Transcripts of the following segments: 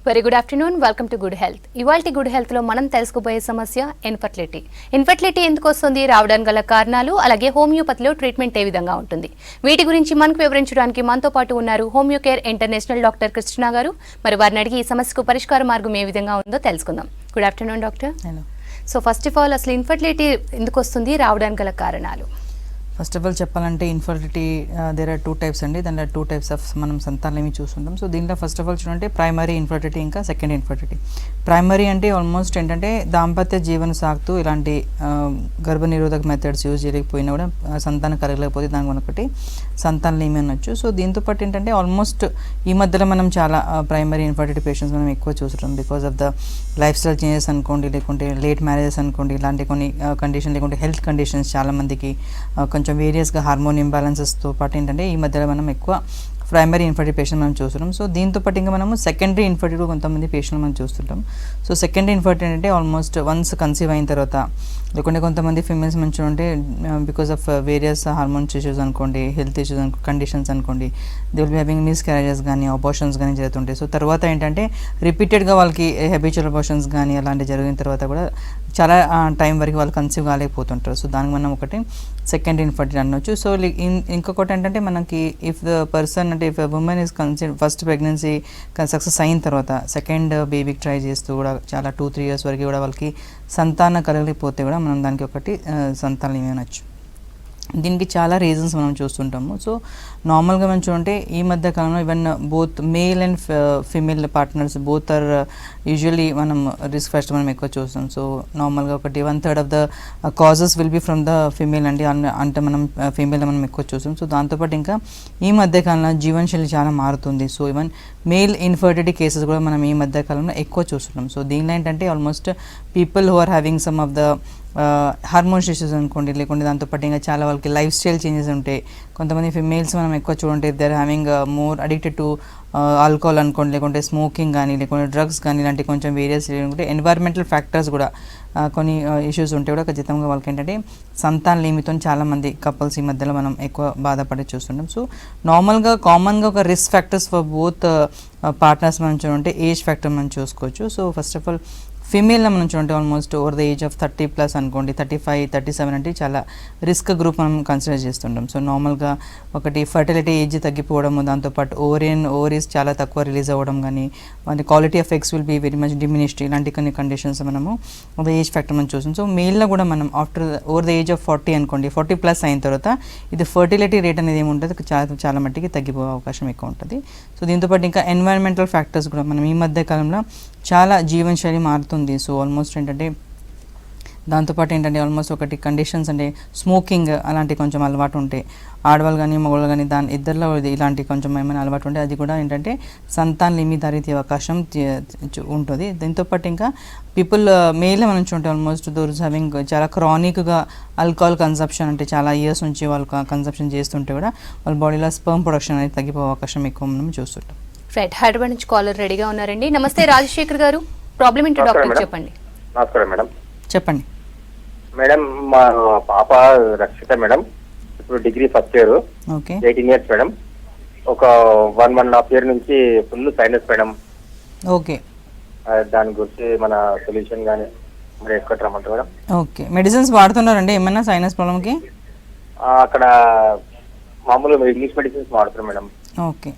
Very good afternoon, welcome to good health. ఇవాల్టి good health లో మనం తెలుసుకోబోయే సమస్య ఇన్ఫర్టిలిటీ. ఇన్ఫర్టిలిటీ ఎందుకు వస్తుంది, రావడానికి గల కారణాలు, అలాగే హోమియోపతిలో ట్రీట్మెంట్ ఏ విధంగా ఉంటుంది, వీటి గురించి మనకు వివరించడానికి మనతో పాటు ఉన్నారు homeo care international doctor Krishna గారు. మరి వారిని అడిగి ఈ సమస్యకు పరిష్కార మార్గం ఏ విధంగా ఉందో తెలుసుకుందాం. Good afternoon doctor. So first of all అసలు ఇన్ఫర్టిలిటీ ఎందుకు వస్తుంది, రావడానికి గల కారణాలు? ఫస్ట్ ఆఫ్ ఆల్ చెప్పాలంటే ఇన్ఫర్టిలిటీ దేర్ ఆర్ 2 టైప్స్ అండి. దాంట్లో 2 టైప్స్ ఆఫ్ మనం సంతానం చూస్తుంటాం. సో దీంట్లో ఫస్ట్ ఆఫ్ ఆల్ చూడండి ప్రైమరీ ఇన్ఫర్టిలిటీ ఇంకా సెకండ్ ఇన్ఫర్టిలిటీ. ప్రైమరీ అంటే ఆల్మోస్ట్ ఏంటంటే దాంపత్య జీవన సాగుతూ ఇలాంటి గర్భనిరోధక మెథడ్స్ యూజ్ చేయలేకపోయినా కూడా సంతానం కలగలేకపోతే దానికి ఒకటి సంతానలేమి అనొచ్చు. సో దీంతో పాటు ఏంటంటే ఆల్మోస్ట్ ఈ మధ్యలో మనం చాలా ప్రైమరీ ఇన్ఫర్టిలిటీ పేషెంట్స్ మనం ఎక్కువ చూస్తున్నాం. Because of the life style changes అనుకోండి, లేకుంటే లేట్ మ్యారేజెస్ అనుకోండి, ఇలాంటి కొన్ని కండిషన్, లేకుంటే హెల్త్ కండిషన్స్ చాలామందికి కొంచెం వేరియస్గా హార్మోన్ ఇంబ్యాలెన్సెస్తో పాటు ఏంటంటే ఈ మధ్యలో మనం ఎక్కువ ప్రైమరీ ఇన్ఫర్టిలిటీ పేషెంట్ మనం చూస్తున్నాం. సో దీంతో పాటు ఇంకా మనము సెకండరీ ఇన్ఫర్టిలిటీ కొంతమంది పేషెంట్ మనం చూస్తుంటాం. సో సెకండరీ ఇన్ఫర్టిలిటీ అంటే ఆల్మోస్ట్ వన్స్ కన్సీవ్ అయిన తర్వాత, లేకుంటే కొంతమంది ఫీమేల్స్ మంచి ఉంటే because of various hormones issues అనుకోండి, హెల్త్ ఇష్యూస్ కండిషన్స్ అనుకోండి, they will be having miss carriages కానీ అబార్షన్స్ కానీ జరుగుతుంటాయి. సో తర్వాత ఏంటంటే రిపీటెడ్గా వాళ్ళకి హ్యాబిచువల్ అబార్షన్స్ కానీ అలాంటివి జరిగిన తర్వాత కూడా చాలా టైం వరకు వాళ్ళు కన్సీవ్ కాలేకపోతుంటారు. సో దానికి మనం ఒకటి సెకండ్ ఇన్ఫర్టిలిటీ అనొచ్చు. సో ఇంకొకటి ఏంటంటే మనకి ఇఫ్ ద పర్సన్ అంటే if women is conceive first pregnancy success అయిన తర్వాత సెకండ్ బేబీకి ట్రై చేస్తూ కూడా చాలా 2-3 years వరకు కూడా వాళ్ళకి సంతానం కలగలేకపోతే కూడా మనం దానికి ఒకటి సంతానం అనొచ్చు. దీనికి చాలా రీజన్స్ మనం చూస్తుంటాము. సో నార్మల్గా మనం చూడంటే ఈ మధ్య కాలంలో even both male and female partners both are usually మనం రిస్క్ ఫస్ట్ మనం ఎక్కువ చూస్తాం. సో నార్మల్గా ఒకటి 1/3 of the causes will be from the female అండి, అంటే మనం ఫీమేల్ మనం ఎక్కువ చూస్తాం. సో దాంతోపాటు ఇంకా ఈ మధ్య కాలంలో జీవనశైలి చాలా మారుతుంది. So even male infertility cases కూడా మనం ఈ మధ్య కాలంలో ఎక్కువ చూస్తున్నాం. సో దీనిలో ఏంటంటే almost people who are having some of the hormones issues అనుకోండి, లేకుంటే దాంతోపాటు ఇంకా చాలా వాళ్ళకి లైఫ్ స్టైల్ చేంజెస్ ఉంటాయి. కొంతమంది ఫిమేల్స్ మనం ఎక్కువ చూడండి they are having more addicted to alcohol అనుకోండి, లేకుంటే స్మోకింగ్ కానీ, లేకుంటే డ్రగ్స్ కానీ, ఇలాంటి కొంచెం వేరియస్ లేకుంటే ఎన్వైర్మెంటల్ ఫ్యాక్టర్స్ కూడా కొన్ని ఇష్యూస్ ఉంటే కూడా ఖచ్చితంగా వాళ్ళకి ఏంటంటే సంతాన లేమితో చాలామంది కపుల్స్ ఈ మధ్యలో మనం ఎక్కువ బాధపడి చూస్తుంటాం. సో నార్మల్గా కామన్గా ఒక risk factors for both partners మనం చూడంటే ఏజ్ ఫ్యాక్టర్ మనం చూసుకోవచ్చు. సో ఫస్ట్ ఆఫ్ ఆల్ ఫీమేల్లో మనం చూడంటే almost over the age of 30+ అనుకోండి, 35-37 అంటే చాలా రిస్క్ గ్రూప్ మనం కన్సిడర్ చేస్తుంటాం. సో నార్మల్గా ఒకటి ఫర్టిలిటీ ఏజ్ తగ్గిపోవడము, దాంతోపాటు ఓవరీస్ చాలా తక్కువ రిలీజ్ అవ్వడం కానీ, మన quality of eggs will be very much diminished, ఇలాంటి కొన్ని కండిషన్స్ మనము ఒక ఏజ్ ఫ్యాక్టర్ మనం చూస్తాం. సో మేల్లో కూడా మనం after over the age of 40 అనుకోండి, 40+ అయిన తర్వాత ఇది ఫర్టిలిటీ రేట్ అనేది ఏముంటుంది చాలా మట్టికి తగ్గిపోయే అవకాశం ఎక్కువ ఉంటుంది. సో దీంతోపాటు ఇంకా ఎన్వైర్మెంటల్ ఫ్యాక్టర్స్ కూడా మనం ఈ మధ్య కాలంలో చాలా జీవనశైలి మారుతుంది. సో ఆల్మోస్ట్ ఏంటంటే దాంతోపాటు ఏంటంటే ఆల్మోస్ట్ ఒకటి కండిషన్స్ అంటే స్మోకింగ్ అలాంటి కొంచెం అలవాటు ఉంటాయి ఆడవాళ్ళు కానీ మగవాళ్ళు కానీ, దాని ఇద్దరిలో ఇలాంటి కొంచెం ఏమైనా అలవాటు ఉంటే అది కూడా ఏంటంటే సంతానలేమి దారితీసే అవకాశం ఉంటుంది. దీంతోపాటు ఇంకా పీపుల్ మేల్లో మనం చూంటే ఆల్మోస్ట్ దోస్ హ్యావింగ్ చాలా క్రానిక్గా ఆల్కహాల్ కన్సంప్షన్ అంటే చాలా ఇయర్స్ నుంచి వాళ్ళు కన్సంప్షన్ చేస్తుంటే కూడా వాళ్ళ బాడీలో స్పర్మ్ ప్రొడక్షన్ అనేది తగ్గిపోయే అవకాశం ఎక్కువ మనం చూస్తుంటాం. రైట్, హైదరాబాద్ నుంచి కాలర్ రెడీగా ఉన్నారండి. నమస్తే రాజశేఖర్ గారు, ప్రాబ్లం ఏంటో డాక్టర్ చెప్పండి. నమస్కారం మేడం. చెప్పండి మేడం, మా పాప రక్షిత మేడం ఇప్పుడు degree first year, 18 years madam. ఒక 1.5 year నుంచి ఫుల్ సైనస్ మేడం. ఓకే, దాని గురించి మన సొల్యూషన్ కానీ మరి ఎక్కడ రమ్మంటారు మేడం? ఓకే, మెడిసిన్స్ వాడుతున్నారండి ఏమైనా సైనస్ ప్రాబ్లంకి? అక్కడ మామూలు ఇంగ్లీష్ మెడిసిన్స్ వాడుతున్నారు మేడం. ఓకే,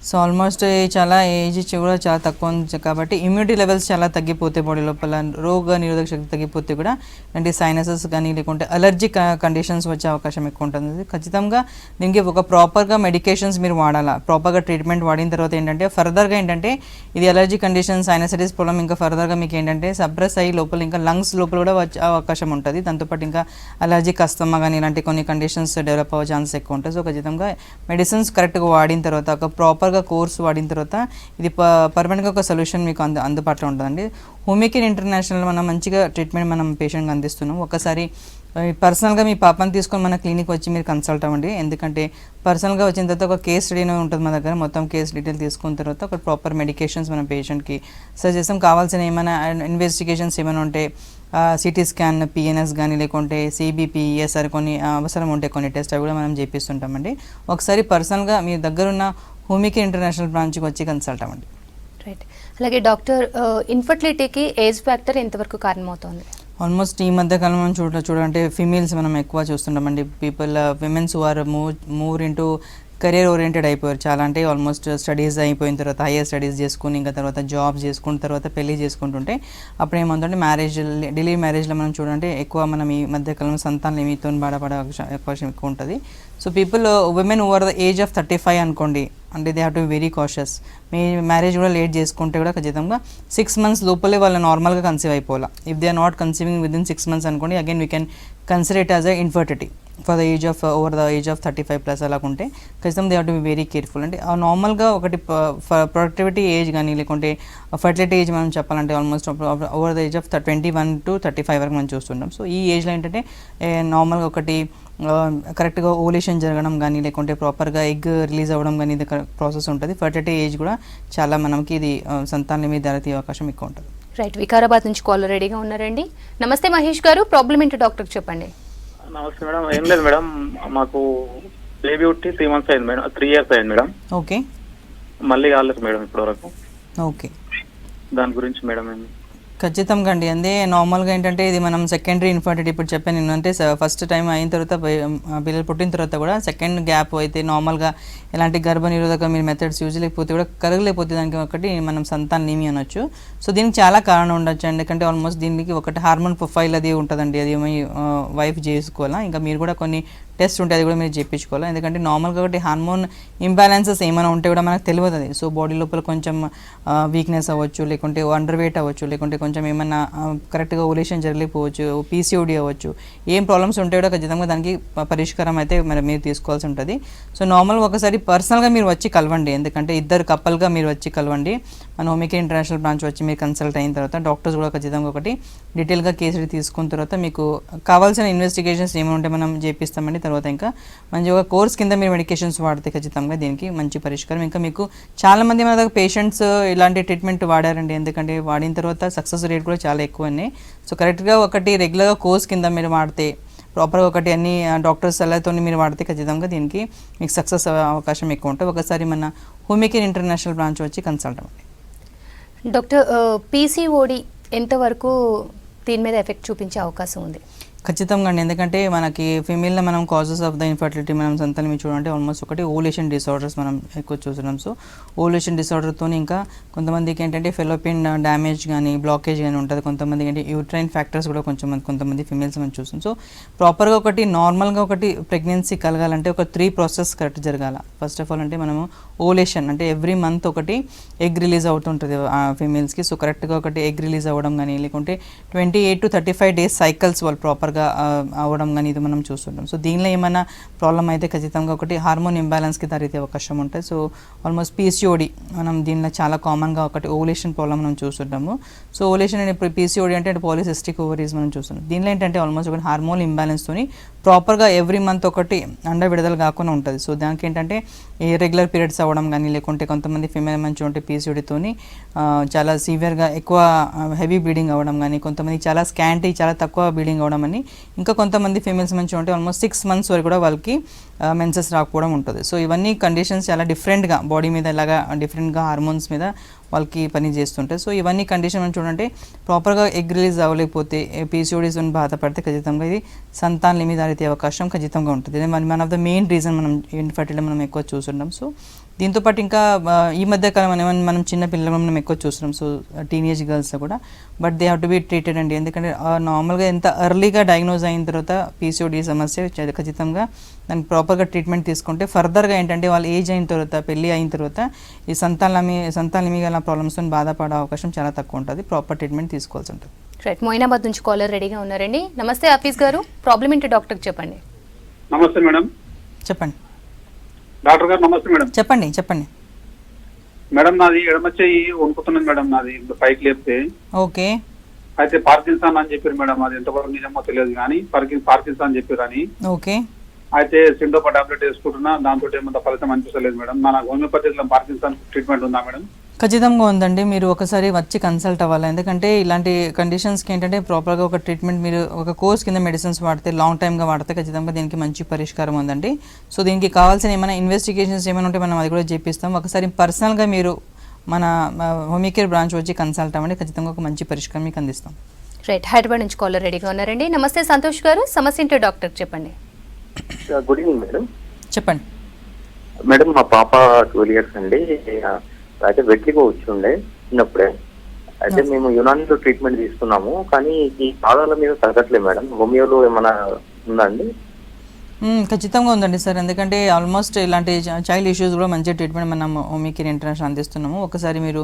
సో ఆల్మోస్ట్ చాలా ఏజ్ కూడా చాలా తక్కువ ఉంది కాబట్టి ఇమ్యూనిటీ లెవెల్స్ చాలా తగ్గిపోతే బాడీ లోపల రోగ నిరోధక శక్తి తగ్గిపోతే కూడా అంటే సైనసెస్ కానీ లేకుంటే అలర్జిక్ కండిషన్స్ వచ్చే అవకాశం ఎక్కువ ఉంటుంది. ఖచ్చితంగా దీనికి ఒక ప్రాపర్గా మెడికేషన్స్ మీరు వాడాలా. ప్రాపర్గా ట్రీట్మెంట్ వాడిన తర్వాత ఏంటంటే ఫర్దర్గా ఏంటంటే ఇది అలర్జీ కండిషన్ సైనసైటిస్ ప్రాబ్లం ఇంకా ఫర్దర్గా మీకు ఏంటంటే సప్రెస్ అయ్యి లోపల ఇంకా లంగ్స్ లోపల కూడా వచ్చే అవకాశం ఉంటుంది. దాంతోపాటు ఇంకా అలర్జిక్ అస్తమా కానీ ఇలాంటి కొన్ని కండిషన్స్ డెవలప్ అవ్వే ఛాన్సెస్ ఎక్కువ ఉంటాయి. సో ఖచ్చితంగా మెడిసిన్స్ కరెక్ట్గా వాడిన తర్వాత ఒక ప్రాపర్గా కోర్స్ వాడిన తర్వాత ఇది పర్మనెంట్గా ఒక సొల్యూషన్ మీకు అందుబాటులో ఉంటుందండి. హోమియో కేర్ ఇంటర్నేషనల్ మనం మంచిగా ట్రీట్మెంట్ మనం పేషెంట్కి అందిస్తున్నాం. ఒకసారి పర్సనల్గా మీ పాపని తీసుకొని మన క్లినిక్ వచ్చి మీరు కన్సల్ట్ అవ్వండి. ఎందుకంటే పర్సనల్గా వచ్చిన తర్వాత ఒక కేస్ స్టడీ ఉంటుంది మన దగ్గర, మొత్తం కేస్ డీటెయిల్ తీసుకున్న తర్వాత ఒక ప్రాపర్ మెడికేషన్స్ మన పేషెంట్కి సజెస్ట్ చేస్తాం. కావాల్సిన ఏమైనా ఇన్వెస్టిగేషన్స్ ఏమైనా ఉంటే సిటీ స్కాన్, పిఎన్ఎస్ కానీ లేకుంటే సిబిపి, ఈఎస్ఆర్ కొన్ని అవసరం ఉంటే కొన్ని టెస్ట్ అవి కూడా మనం చేపిస్తుంటామండి. ఒకసారి పర్సనల్గా మీ దగ్గరున్న హోమియో కేర్ ఇంటర్నేషనల్ బ్రాంచ్కి వచ్చి కన్సల్ట్ అవ్వండి. రైట్. అలాగే డాక్టర్, ఇన్ఫర్టిలిటీకి ఏజ్ ఫ్యాక్టర్ ఎంతవరకు కారణమవుతుంది? ఆల్మోస్ట్ ఈ మధ్య కాలం మనం చూడంటే ఫీమేల్స్ మనం ఎక్కువ చూస్తుంటామండి. Womens who are move into career oriented అయిపోయారు చాలా. అంటే ఆల్మోస్ట్ స్టడీస్ అయిపోయిన తర్వాత హైయర్ స్టడీస్ చేసుకుని ఇంకా తర్వాత జాబ్ చేసుకున్న తర్వాత పెళ్లి చేసుకుంటుంటే అప్పుడు ఏమవుతుందంటే డిలే మ్యారేజ్లో మనం చూడంటే ఎక్కువ మనం ఈ మధ్యకాలంలో సంతానం ఏమితో బాధపడే అవకాశం ఎక్కువ ఉంటుంది. So women over the age of 35 అనుకోండి, అంటే they have to be very cautious. Me marriage కూడా లేట్ చేసుకుంటే కూడా ఖచ్చితంగా 6 months లోపలే వాళ్ళు నార్మల్గా కన్సీవ్ అయిపోవాలి. If they are not conceiving within 6 months అనుకోండి, again we can consider it as a infertility for the age of over the age of 35+ అలాగుంటే ఖచ్చితంగా they have to be very careful. అంటే నార్మల్గా ఒకటి ప్రొడక్టివిటీ ఏజ్ కానీ లేకుంటే fertility age మనం చెప్పాలంటే almost over the age of 21 to 35 వరకు మనం చూస్తుంటాం. సో ఈ ఏజ్లో ఏంటంటే నార్మల్గా ఒకటి కరెక్ట్గా ఓవులేషన్ జరగడం కానీ లేకుంటే ప్రాపర్గా ఎగ్ రిలీజ్ అవ్వడం కానీ ఇది ప్రాసెస్ ఉంటుంది. ఫర్టిలిటీ ఏజ్ కూడా చాలా మనకి ఇది సంతానం మీద దారితీయ అవకాశం ఎక్కువ ఉంటుంది. రైట్. వికారాబాద్ నుంచి కాలర్ రెడీగా ఉన్నారండి. నమస్తే మహేష్ గారు, ప్రాబ్లం ఏంటో డాక్టర్కి చెప్పండి. నమస్తే మేడం. ఏం లేదు మేడం, మాకు బేబీ ఉట్టి 3 months అయింది మేడం, 3 years అయింది మేడం. ఓకే. మళ్ళీ కాలేదు మేడం ఇప్పటి వరకు. ఓకే. దాని గురించి మేడం ఖచ్చితంగా అండి. అదే నార్మల్గా ఏంటంటే ఇది మనం సెకండరీ ఇన్ఫర్టిలిటీ ఇప్పుడు చెప్పాను నేను. అంటే ఫస్ట్ టైం అయిన తర్వాత పిల్లలు పుట్టిన తర్వాత కూడా సెకండ్ గ్యాప్ అయితే నార్మల్గా ఎలాంటి గర్భనిరోధక మీరు మెథడ్స్ యూజ్ లేకపోతే కూడా కలగలేకపోతే దానికి ఒకటి మనం సంతానలేమి అనొచ్చు. సో దీనికి చాలా కారణం ఉండొచ్చు. ఎందుకంటే ఆల్మోస్ట్ దీనికి ఒకటి హార్మోన్ ప్రొఫైల్ అది ఉంటుందండి, అది ఏమై వైఫ్ చేసుకోవాలా. ఇంకా మీరు కూడా కొన్ని టెస్ట్ ఉంటాయి, అది కూడా మీరు చేయించుకోవాలి. ఎందుకంటే నార్మల్గా ఒకటి హార్మోన్ ఇంబ్యాలెన్సెస్ ఏమైనా ఉంటే కూడా మనకు తెలియదు అది. సో బాడీ లోపల కొంచెం వీక్నెస్ అవ్వచ్చు, లేకుంటే అండర్ వెయిట్ అవ్వచ్చు, లేకుంటే కొంచెం ఏమన్నా కరెక్ట్గా ఓవులేషన్ జరగలేకపోవచ్చు, పీసీఓడి అవ్వచ్చు. ఏం ప్రాబ్లమ్స్ ఉంటే కూడా ఖచ్చితంగా దానికి పరిష్కారం అయితే మరి మీరు తీసుకోవాల్సి ఉంటుంది. సో నార్మల్గా ఒకసారి పర్సనల్గా మీరు వచ్చి కలవండి, ఎందుకంటే ఇద్దరు కప్పల్గా మీరు వచ్చి కలవండి. మన హోమికేర్ ఇంటర్నేషనల్ బ్రాంచ్ వచ్చి మీరు కన్సల్ట్ అయిన తర్వాత డాక్టర్స్ కూడా ఖచ్చితంగా ఒకటి డీటెయిల్గా కేసు తీసుకున్న తర్వాత మీకు కావాల్సిన ఇన్వెస్టిగేషన్స్ ఏమి ఉంటే మనం చేపిస్తామండి. తర్వాత ఇంకా మంచి ఒక కోర్స్ కింద మీరు మెడికేషన్స్ వాడితే ఖచ్చితంగా దీనికి మంచి పరిష్కారం. ఇంకా మీకు చాలామంది మన దగ్గర పేషెంట్స్ ఇలాంటి ట్రీట్మెంట్ వాడారండి, ఎందుకంటే వాడిన తర్వాత సక్సెస్ రేట్ కూడా చాలా ఎక్కువ ఉన్నాయి. సో కరెక్ట్గా ఒకటి రెగ్యులర్గా కోర్స్ కింద మీరు వాడితే ప్రాపర్గా ఒకటి అన్ని డాక్టర్స్ సలహాతో మీరు వాడితే ఖచ్చితంగా దీనికి మీకు సక్సెస్ అవకాశం ఎక్కువ ఉంటుంది. ఒకసారి మన హోమికేర్ ఇంటర్నేషనల్ బ్రాంచ్ వచ్చి కన్సల్ట్ అవ్వండి. డాక్టర్, పీసీఓడి ఎంతవరకు దీని మీద ఎఫెక్ట్ చూపించే అవకాశం ఉంది? ఖచ్చితంగా అండి, ఎందుకంటే మనకి ఫీమేల్లో మనం కాజెస్ ఆఫ్ ద ఇన్ఫర్టిలిటీ మనం సంతానం చూడంటే ఆల్మోస్ట్ ఒకటి ఓవులేషన్ డిసార్డర్స్ మనం ఎక్కువ చూస్తున్నాం. సో ఓవులేషన్ డిసార్డర్తో ఇంకా కొంతమందికి ఏంటంటే ఫెలోపియన్ డ్యామేజ్ కానీ బ్లాకేజ్ కానీ ఉంటుంది. కొంతమందికి ఏంటి యూట్రైన్ ఫ్యాక్టర్స్ కూడా కొంతమంది ఫీమేల్స్ మనం చూస్తాం. సో ప్రాపర్గా ఒకటి నార్మల్గా ఒకటి ప్రెగ్నెన్సీ కలగాలంటే ఒక 3 process కరెక్ట్ జరగాల. ఫస్ట్ ఆఫ్ ఆల్ అంటే మనము ఓవులేషన్ అంటే ఎవ్రీ మంత్ ఒకటి ఎగ్ రిలీజ్ అవుతుంటుంది ఫీమేల్స్కి. సో కరెక్ట్గా ఒకటి ఎగ్ రిలీజ్ అవ్వడం కానీ లేకుంటే 28 to 35 days సైకిల్స్ వాళ్ళు ప్రాపర్గా అవ్వడం కానీ ఇది మనం చూస్తుంటాం. సో దీనిలో ఏమైనా ప్రాబ్లం అయితే ఖచ్చితంగా ఒకటి హార్మోన్ ఇంబ్యాలెన్స్కి దారితీసే అవకాశం ఉంటుంది. సో ఆల్మోస్ట్ పీసీఓడి మనం దీనిలో చాలా కామన్గా ఒకటి ఓవులేషన్ ప్రాబ్లం మనం చూస్తుంటాము. సో ఓవులేషన్ అంటే ఇప్పుడు పీసీఓడి అంటే పాలిసిస్టిక్ ఓవరీస్ మనం చూస్తున్నాం. దీనిలో ఏంటంటే ఆల్మోస్ట్ ఒకటి హార్మోన్ ఇంబ్యాలెన్స్తోని ప్రాపర్గా ఎవ్రీ మంత్ ఒకటి అండ విడుదల కాకుండా ఉంటుంది. సో దానికి ఏంటంటే ఈ రెగ్యులర్ పీరియడ్స్ అవ్వడం కానీ లేకుంటే కొంతమంది ఫీమేల్ మంచి ఉంటే పీసీఓడితోని చాలా సివియర్గా ఎక్కువ హెవీ బ్లీడింగ్ అవ్వడం కానీ, కొంతమంది చాలా స్కాంటీ చాలా తక్కువ బ్లీడింగ్ అవ్వడం అని, ఇంకా కొంతమంది ఫీమేల్స్ మంచి ఉంటే ఆల్మోస్ట్ 6 months వరకు కూడా వాళ్ళకి మెన్సెస్ రాకపోవడం ఉంటుంది. సో ఇవన్నీ కండిషన్స్ చాలా డిఫరెంట్గా బాడీ మీద ఇలాగా డిఫరెంట్గా హార్మోన్స్ మీద వాళ్ళకి పని చేస్తుంటాయి. సో ఇవన్నీ కండిషన్ మనం చూడంటే ప్రాపర్గా ఎగ్ రిలీజ్ అవ్వలేకపోతే పీసీఓడీస్ బాధపడితే ఖచ్చితంగా ఇది సంతానలేమి దారితీసే అవకాశం ఖచ్చితంగా ఉంటుంది. ఇది one of the main reason మనం ఇన్ఫర్టిలిటీ మనం ఎక్కువ చూస్తుంటాం. సో దీంతోపాటు ఇంకా ఈ మధ్యకాలం మనం చిన్న పిల్లలు మనం ఎక్కువ చూస్తున్నాం. సో టీనేజ్ గర్ల్స్ కూడా, but they have to be treated అండి. ఎందుకంటే నార్మల్గా ఎంత ఎర్లీగా డయాగ్నోజ్ అయిన తర్వాత పీసీఓడీ సమస్య ఖచ్చితంగా దానికి ప్రాపర్గా ట్రీట్మెంట్ తీసుకుంటే ఫర్దర్గా ఏంటంటే వాళ్ళు ఏజ్ అయిన తర్వాత పెళ్ళి అయిన తర్వాత ఈ సంతానలేమి గల ప్రాబ్లమ్స్తో బాధపడే అవకాశం చాలా తక్కువ ఉంటుంది. ప్రాపర్ ట్రీట్మెంట్ తీసుకోవాల్సి ఉంటుంది. రైట్. మొయినాబాద్ నుంచి కాలర్ రెడీగా ఉన్నారండి. నమస్తే ఆఫీస్ గారు, ప్రాబ్లం ఏంటో డాక్టర్కి చెప్పండి. నమస్తే మేడం. చెప్పండి డాక్టర్ గారు. నమస్తే మేడం. చెప్పండి మేడం. నాది ఎడమ చెయ్యి వణుకుతున్నది మేడం, నాది పైకి లేపితే. ఓకే. అయితే పార్కిన్సన్ అని చెప్పారు మేడం, అది ఎంతవరకు నిజమో తెలియదు కానీ పార్కిన్సన్ అని చెప్పారు అని. ఓకే. అయితే సిండోపా టాబ్లెట్ వేసుకుంటున్నా, దాంతో ఏమంత ఫలితం అనిపించలేదు మేడం. మన హోమియోపతిలో పార్కిన్సన్ ట్రీట్మెంట్ ఉందా మేడం? ఖచ్చితంగా ఉందండి. మీరు ఒకసారి వచ్చి కన్సల్ట్ అవ్వాలి. ఎందుకంటే ఇలాంటి కండిషన్స్కి ఏంటంటే ప్రాపర్గా ఒక ట్రీట్మెంట్ మీరు ఒక కోర్స్ కింద మెడిసిన్స్ వాడితే లాంగ్ టైమ్గా వాడితే ఖచ్చితంగా దీనికి మంచి పరిష్కారం ఉందండి. సో దీనికి కావాల్సిన ఏమైనా ఇన్వెస్టిగేషన్స్ ఏమైనా ఉంటే మనం అది కూడా చేపిస్తాం. ఒకసారి పర్సనల్గా మీరు మన హోమీ కేర్ బ్రాంచ్ వచ్చి కన్సల్ట్ అవ్వండి, ఖచ్చితంగా ఒక మంచి పరిష్కారం మీకు అందిస్తాం. రైట్, హైదరాబాద్ నుంచి కాలర్ రెడీగా ఉన్నారండి. నమస్తే సంతోష్ గారు, సమస్య ఏంటో డాక్టర్ చెప్పండి. Good evening madam. చెప్పండి మేడం, మా పాప 12 years అండి. అయితే వెట్లిగో వచ్చి ఉండే చిన్నప్పుడే. అయితే మేము యునానిలో ట్రీట్మెంట్ తీసుకున్నాము, కానీ ఈ పాదాల మీద తగ్గట్లేదు మేడం. హోమియోలో ఏమైనా ఉందా అండి? ఖచ్చితంగా ఉందండి సార్, ఎందుకంటే ఆల్మోస్ట్ ఇలాంటి చైల్డ్ ఇష్యూస్ కూడా మంచి ట్రీట్మెంట్ మనం హోమీ కేర్ ఇంటర్నేషనల్ అందిస్తున్నాము. ఒకసారి మీరు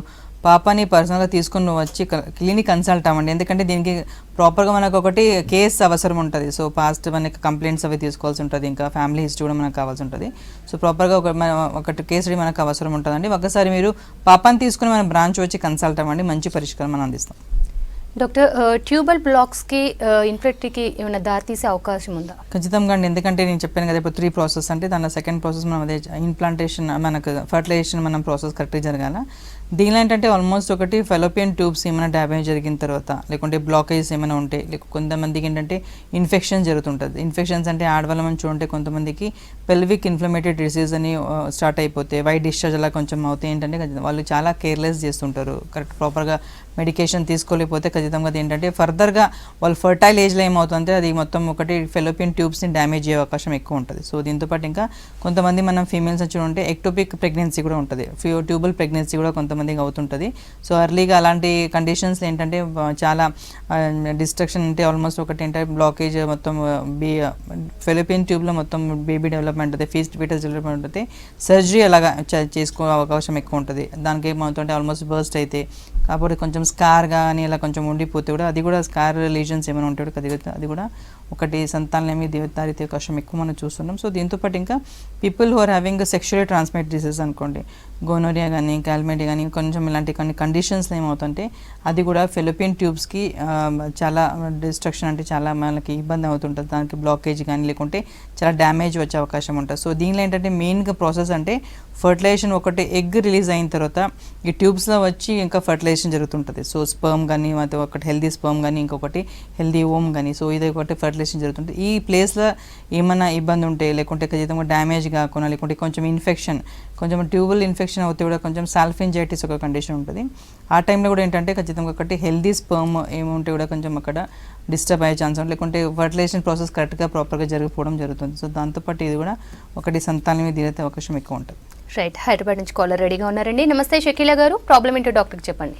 పాపని పర్సనల్గా తీసుకుని వచ్చి క్లినిక్ కన్సల్ట్ అవ్వండి, ఎందుకంటే దీనికి ప్రాపర్గా మనకు ఒకటి కేస్ అవసరం ఉంటుంది. సో పాస్ట్ మనకి కంప్లైంట్స్ అవి తీసుకోవాల్సి ఉంటుంది, ఇంకా ఫ్యామిలీ హిస్టరీ కూడా మనకు కావాల్సి ఉంటుంది. సో ప్రాపర్గా ఒకటి కేసు మనకు అవసరం ఉంటుందండి. ఒకసారి మీరు పాపని తీసుకుని మన బ్రాంచ్ వచ్చి కన్సల్ట్ అవ్వండి, మంచి పరిష్కారం మనం అందిస్తాం. డాక్టర్, ట్యూబల్ బ్లాక్స్కి ఇన్ఫెక్టివ్కి ఏమైనా దారితీసే అవకాశం ఉందా? ఖచ్చితంగా అండి, ఎందుకంటే నేను చెప్పాను కదా ఇప్పుడు 3 ప్రాసెస్ అంటే దానిలో సెకండ్ ప్రాసెస్ మనం అదే ఇంప్లాంటేషన్, మనకు ఫర్టిలైజేషన్ మనం ప్రాసెస్ కరెక్ట్గా జరగాల. దీనిలో ఏంటంటే ఆల్మోస్ట్ ఒకటి ఫెలోపియన్ ట్యూబ్స్ ఏమైనా డ్యామేజ్ జరిగిన తర్వాత, లేకుంటే బ్లాకేజ్ ఏమైనా ఉంటే, కొంతమందికి ఏంటంటే ఇన్ఫెక్షన్ జరుగుతుంటుంది. ఇన్ఫెక్షన్స్ అంటే ఆడవాళ్ళ మనం చూడంటే కొంతమందికి పెల్విక్ ఇన్ఫ్లమేటరీ డిసీజ్ అని స్టార్ట్ అయిపోతే వైట్ డిశ్చార్జ్ అలా కొంచెం అవుతాయి. ఏంటంటే వాళ్ళు చాలా కేర్లెస్ చేస్తుంటారు, కరెక్ట్ ప్రాపర్గా మెడికేషన్ తీసుకోలేకపోతే ఖచ్చితంగా అది ఏంటంటే ఫర్దర్గా వాళ్ళు ఫర్టైల్ ఏజ్లో ఏమవుతుందంటే అది మొత్తం ఒకటి ఫెలోపియన్ ట్యూబ్స్ని డ్యామేజ్ అయ్యే అవకాశం ఎక్కువ ఉంటుంది. సో దీంతోపాటు ఇంకా కొంతమంది మనం ఫీమేల్స్ చూడంటే ఎక్టోపిక్ ప్రెగ్నెన్సీ కూడా ఉంటుంది, ట్యూబల్ ప్రెగ్నెన్సీ కూడా కొంతమందికి అవుతుంటుంది. సో ఎర్లీగా అలాంటి కండిషన్స్లో ఏంటంటే చాలా డిస్ట్రక్షన్ అంటే ఆల్మోస్ట్ ఒకటి ఏంటంటే బ్లాకేజ్ మొత్తం ఫెలోపియన్ ట్యూబ్లో మొత్తం బేబీ డెవలప్మెంట్ అవుతుంది, ఫీటస్ డెవలప్మెంట్ ఉంటుంది, సర్జరీ అలాగా చేసుకో అవకాశం ఎక్కువ ఉంటుంది. దానికి ఏమవుతుంటే ఆల్మోస్ట్ బర్స్ట్ అయితే కాబట్టి కొంచెం స్కార్ కానీ ఇలా కొంచెం ఉండిపోతే కూడా అది కూడా స్కార్ లీజన్స్ ఏమైనా ఉంటాడు అది కూడా ఒకటి సంతానలేమి దారితీ అవకాశం ఎక్కువ మనం చూస్తున్నాం. సో దీంతోపాటు ఇంకా people who are having sexually transmit disease అనుకోండి, గోనోరియా కానీ క్యాల్మెడియా కానీ కొంచెం ఇలాంటి కొన్ని కండిషన్స్లో ఏమవుతుంటే అది కూడా ఫెలోపియన్ ట్యూబ్స్కి చాలా డిస్ట్రక్షన్ అంటే చాలా మనకి ఇబ్బంది అవుతుంటుంది, దానికి బ్లాకేజ్ కానీ లేకుంటే చాలా డ్యామేజ్ వచ్చే అవకాశం ఉంటుంది. సో దీనిలో ఏంటంటే మెయిన్గా ప్రాసెస్ అంటే ఫర్టిలైజేషన్, ఒకటి ఎగ్ రిలీజ్ అయిన తర్వాత ఈ ట్యూబ్స్లో వచ్చి ఇంకా ఫర్టిలైజేషన్ జరుగుతుంటుంది. సో స్పర్మ్ కానీ ఒకటి హెల్దీ స్పర్మ్ కానీ ఇంకొకటి హెల్దీ ఓమ్ కానీ, సో ఇది ఒకటి ఫర్టిలైజేషన్ జరుగుతుంది. ఈ ప్లేస్లో ఏమైనా ఇబ్బంది ఉంటే లేకుంటే ఖచ్చితంగా డ్యామేజ్ కాకుండా లేకుంటే కొంచెం ఇన్ఫెక్షన్, కొంచెం ట్యూబల్ ఇన్ఫెక్షన్ అవుతే కూడా కొంచెం సాల్ఫింజైటిస్ ఒక కండిషన్ ఉంటుంది. ఆ టైంలో కూడా ఏంటంటే ఖచ్చితంగా ఒకటి హెల్దీ స్పర్మ్ ఏముంటే కూడా కొంచెం అక్కడ డిస్టర్బ్ అయ్యే ఛాన్స్ ఉంటుంది, లేకుంటే ఫర్టిలైజేషన్ ప్రాసెస్ కరెక్ట్గా ప్రాపర్గా జరిగిపోవడం జరుగుతుంది. సో దాంతోపాటు ఇది కూడా ఒకటి సంతానం మీద తీరే అవకాశం ఎక్కువ ఉంటుంది. రైట్, హైదరాబాద్ నుంచి కాలర్ రెడీగా ఉన్నారండి. నమస్తే షకీలా గారు, ప్రాబ్లం ఏంటో డాక్టర్కి చెప్పండి.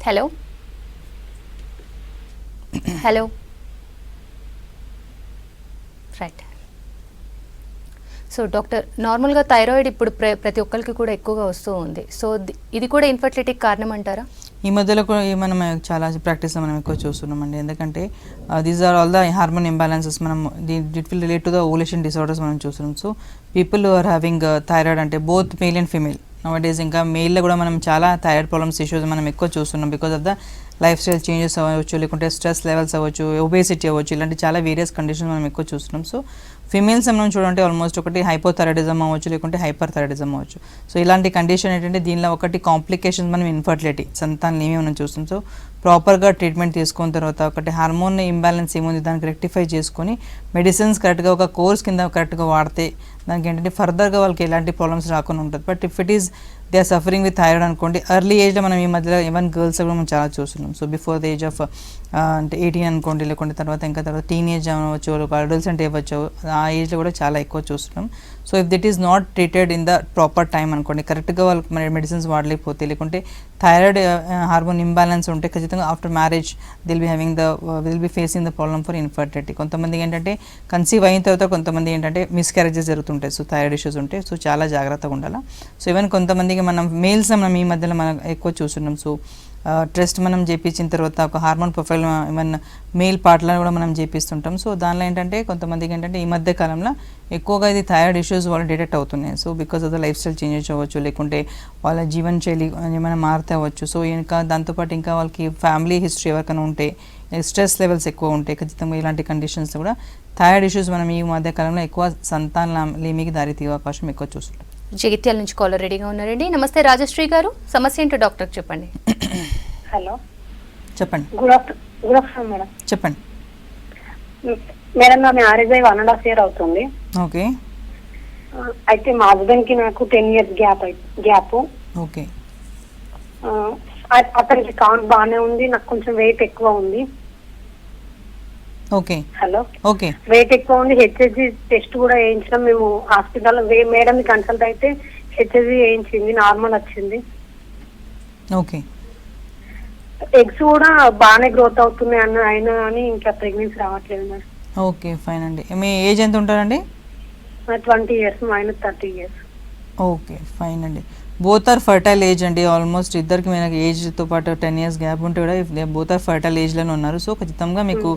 Hello hello right. So doctor, నార్మల్గా థైరాయిడ్ ఇప్పుడు ప్రతి ఒక్కరికి కూడా ఎక్కువగా వస్తూ ఉంది. సో ఇది కూడా ఇన్ఫర్టిలిటీకి కారణం అంటారా? ఈ మధ్యలో కూడా మనం చాలా ప్రాక్టీస్లో మనం ఎక్కువ చూస్తున్నామండి, ఎందుకంటే these are all the hormone imbalances. మనం it will relate to the ovulation disorders మనం చూస్తున్నాం. So people are having thyroid అంటే both male and female nowadays, ఇంకా మెయిల్లో కూడా మనం చాలా థైరాయిడ్ ప్రాబ్లమ్స్ ఇష్యూస్ మనం ఎక్కువ చూస్తున్నాం because of the life style changes అవ్వచ్చు, లేకుంటే స్ట్రెస్ లెవెల్స్ అవ్వచ్చు, ఒబేసిటీ అవ్వచ్చు, ఇలాంటి చాలా వేరియస్ కండిషన్స్ మనం ఎక్కువ చూస్తున్నాం. సో ఫీమేల్స్ మనం చూడంటే ఆల్మోస్ట్ ఒకటి హైపోథైరాయిడిజం అవ్వచ్చు, లేకుంటే హైపర్ థైరాయిడిజం అవ్వచ్చు. సో ఇలాంటి కండిషన్ ఏంటంటే దీనిలో ఒకటి కాంప్లికేషన్స్ మనం ఇన్ఫర్టిలిటీ, సంతానం ఏమేమి మనం చూస్తాం. సో ప్రాపర్గా ట్రీట్మెంట్ తీసుకున్న తర్వాత ఒకటి హార్మోన్ ఇంబ్యాలెన్స్ ఏముంది దానికి రెక్టిఫై చేసుకొని మెడిసిన్స్ కరెక్ట్గా ఒక కోర్స్ కింద కరెక్ట్గా వాడితే దానికి ఏంటంటే ఫర్దర్గా వాళ్ళకి ఎలాంటి ప్రాబ్లమ్స్ రాకుండా ఉంటుంది. But if it is they are suffering with thyroid అనుకోండి, ఎర్లీ ఏజ్లో మనం ఈ మధ్యలో ఈవెన్ గర్ల్స్ కూడా మనం చాలా చూస్తున్నాం. So before the age of అంటే 18 అనుకోండి, లేకుంటే తర్వాత ఇంకా తర్వాత టీనేజ్ అవ్వచ్చు, అడల్ట్స్ అంటే ఇవ్వచ్చు, ఆ ఏజ్లో కూడా చాలా ఎక్కువ చూస్తున్నాం. So if it is not treated in the proper time అనుకోండి, కరెక్ట్గా వాళ్ళకి మెడిసిన్స్ వాడలేకపోతే, లేకుంటే థైరాయిడ్ హార్మోన్ ఇంబ్యాలెన్స్ ఉంటే ఖచ్చితంగా after marriage will be facing the problem for infertility. కొంతమందికి ఏంటంటే కన్సీవ్ అయిన తర్వాత కొంతమంది ఏంటంటే మిస్క్యారేజెస్ జరుగుతుంటాయి. సో థైరాయిడ్ ఇష్యూస్ ఉంటాయి, సో చాలా జాగ్రత్తగా ఉండాలి. సో ఈవెన్ కొంతమందికి మనం మేల్స్ మనం ఈ మధ్యలో మనం ఎక్కువ చూస్తున్నాం. సో టెస్ట్ మనం చేయించిన తర్వాత ఒక హార్మోన్ ప్రొఫైల్ ఈవెన్ మేల్ పార్ట్లో కూడా మనం చేపిస్తుంటాం. సో దానిలో ఏంటంటే కొంతమందికి ఏంటంటే ఈ మధ్య కాలంలో ఎక్కువగా ఇది థైరాయిడ్ ఇష్యూస్ వాళ్ళు డిటెక్ట్ అవుతున్నాయి. So because of the life style changes అవ్వచ్చు, లేకుంటే వాళ్ళ జీవన శైలి ఏమైనా మారితే అవ్వచ్చు. సో ఇంకా దాంతోపాటు ఇంకా వాళ్ళకి ఫ్యామిలీ హిస్టరీ ఎవరికైనా ఉంటే, స్ట్రెస్ లెవెల్స్ ఎక్కువ ఉంటే ఖచ్చితంగా ఇలాంటి కండిషన్స్ కూడా థైరాయిడ్ ఇష్యూస్ మనం ఈ మధ్య కాలంలో ఎక్కువ సంతానలేమికి దారితీయే అవకాశం ఎక్కువ చూస్తుంటాం. జగిత్యాల నుంచి కాలర్ రెడీగా ఉన్నారండి. నమస్తే రాజశ్రీ గారు, సమస్య ఏంటో డాక్టర్ చెప్పండి. హలో చెప్పండి. Good afternoon madam. చెప్పండి మేడం, నా మ్యారేజ్ అయ్యి 1.5 year అవుతుంది. ఓకే. అయితే మా హస్బెండ్ కి నాకు 10 years గ్యాప్. ఓకే అతనికి కౌంట్ బాగానే ఉంది, నాకు కొంచెం వెయిట్ ఎక్కువ ఉంది. ఓకే హలో, ఓకే వెయిట్ ఎక్కువ ఉంది. హెచ్ఎస్జి టెస్ట్ కూడా వేయించినాం మేము హాస్పిటల్. మేడం కన్సల్ట్ అయితే హెచ్ఎస్జి వేయించింది, నార్మల్ వచ్చింది. ఓకే ఎగ్స్ కూడా బాగానే గ్రోత్ అవుతున్నాయి అయినా కానీ ఇంకా ప్రెగ్నెన్సీ రావట్లేదు మేడం. ఓకే ఫైన్ అండి. మీ ఏజ్ ఎంత ఉంటారండి? 20 years, ఆయన 30 years. ఓకే ఫైన్ అండి. బోత్ ఆర్ ఫర్టైల్ ఏజ్ అండి. ఆల్మోస్ట్ ఇద్దరికి మనకి ఏజ్తో పాటు 10 years గ్యాప్ ఉంటే కూడా బోత్ ఆర్ ఫర్టైల్ ఏజ్లోనే ఉన్నారు. సో ఖచ్చితంగా మీకు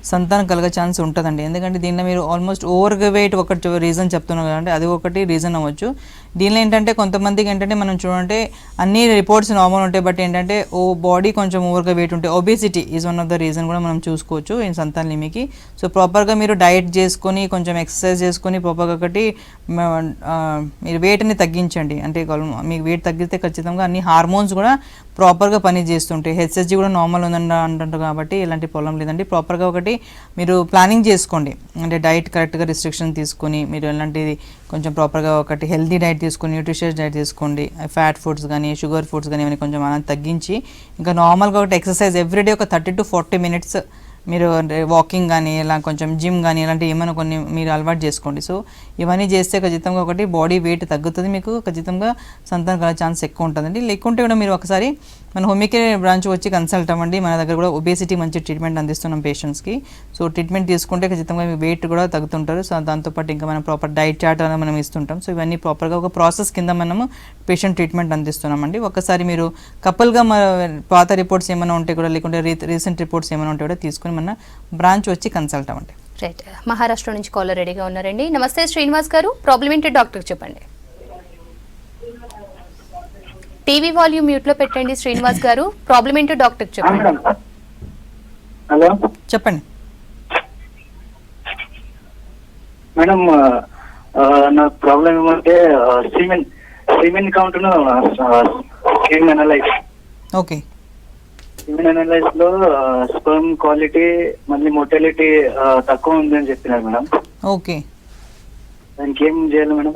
సంతానం కలిగే ఛాన్స్ ఉంటుందండి. ఎందుకంటే దీనిలో మీరు ఆల్మోస్ట్ ఓవర్ వెయిట్ ఒకటి రీజన్ చెప్తున్నారు కదండి, అది ఒకటి రీజన్ అవ్వచ్చు. దీనిలో ఏంటంటే కొంతమందికి ఏంటంటే మనం చూడంటే అన్ని రిపోర్ట్స్ నార్మల్ ఉంటాయి, బట్ ఏంటంటే బాడీ కొంచెం ఓవర్గా వెయిట్ ఉంటే obesity is one of the reason కూడా మనం చూసుకోవచ్చు ఈ సంతానలేమికి. సో ప్రాపర్గా మీరు డైట్ చేసుకొని కొంచెం ఎక్సర్సైజ్ చేసుకొని ప్రాపర్గా ఒకటి మీరు వెయిట్ని తగ్గించండి. అంటే మీకు వెయిట్ తగ్గితే ఖచ్చితంగా అన్ని హార్మోన్స్ కూడా ప్రాపర్గా పని చేస్తుంటాయి. హెచ్ఎస్జి కూడా నార్మల్ ఉందండి అంటుంటారు కాబట్టి ఎలాంటి ప్రాబ్లం లేదండి. ప్రాపర్గా ఒకటి మీరు ప్లానింగ్ చేసుకోండి, అంటే డైట్ కరెక్ట్గా రిస్ట్రిక్షన్ తీసుకొని మీరు ఎలాంటిది కొంచెం ప్రాపర్గా ఒకటి హెల్తీ డైట్ తీసుకొని న్యూట్రిషియస్ డైట్ తీసుకోండి. ఫ్యాట్ ఫుడ్స్ కానీ షుగర్ ఫుడ్స్ కానీ ఇవన్నీ కొంచెం మనం తగ్గించి ఇంకా నార్మల్గా ఒకటి ఎక్సర్సైజ్ ఎవ్రీడే ఒక 30 to 40 minutes మీరు వాకింగ్ కానీ ఇలా కొంచెం జిమ్ కానీ ఇలాంటివి ఏమైనా కొన్ని మీరు అలవాటు చేసుకోండి. సో ఇవన్నీ చేస్తే ఖచ్చితంగా ఒకటి బాడీ వెయిట్ తగ్గుతుంది, మీకు ఖచ్చితంగా సంతానం కలిగే ఛాన్స్ ఎక్కువ ఉంటుందండి. లేకుంటే కూడా మీరు ఒకసారి మన హోమియోకేర్ బ్రాంచ్ వచ్చి కన్సల్ట్ అవ్వండి. మన దగ్గర కూడా ఒబేసిటీ మంచి ట్రీట్మెంట్ అందిస్తున్నాం పేషెంట్స్కి. సో ట్రీట్మెంట్ తీసుకుంటే ఖచ్చితంగా మీ వెయిట్ కూడా తగ్గుతుంటారు. సో దాంతోపాటు ఇంకా మనం ప్రాపర్ డైట్ చార్ట్ అనేది మనం ఇస్తుంటాం. సో ఇవన్నీ ప్రాపర్గా ఒక ప్రాసెస్ కింద మనము పేషెంట్ ట్రీట్మెంట్ అందిస్తున్నామండి. ఒకసారి మీరు కపుల్గా పాత రిపోర్ట్స్ ఏమైనా ఉంటే కూడా లేకుంటే రీసెంట్ రిపోర్ట్స్ ఏమైనా ఉంటే కూడా తీసుకొని మన బ్రాంచ్ వచ్చి కన్సల్ట్ అవ్వండి. రైట్, మహారాష్ట్ర నుంచి కాలర్ రెడీగా ఉన్నారండి. నమస్తే శ్రీనివాస్ గారు, ప్రాబ్లం ఏంటో డాక్టర్ చెప్పండి. టీవీ వాల్యూమ్ మ్యూట్ లో పెట్టండి శ్రీనివాస్ గారు, ప్రాబ్లం ఏంటో డాక్టర్ చెప్పండి. హలో చెప్పండి మేడం, నా ప్రాబ్లం ఏమంటే semen count skin analyse. Okay semen analyse లో స్పర్మ్ క్వాలిటీ మళ్ళీ మోర్టాలిటీ తక్కువ ఉంది అని చెప్పినారు మేడం. ఓకే దానికి ఏం చేయాలి మేడం?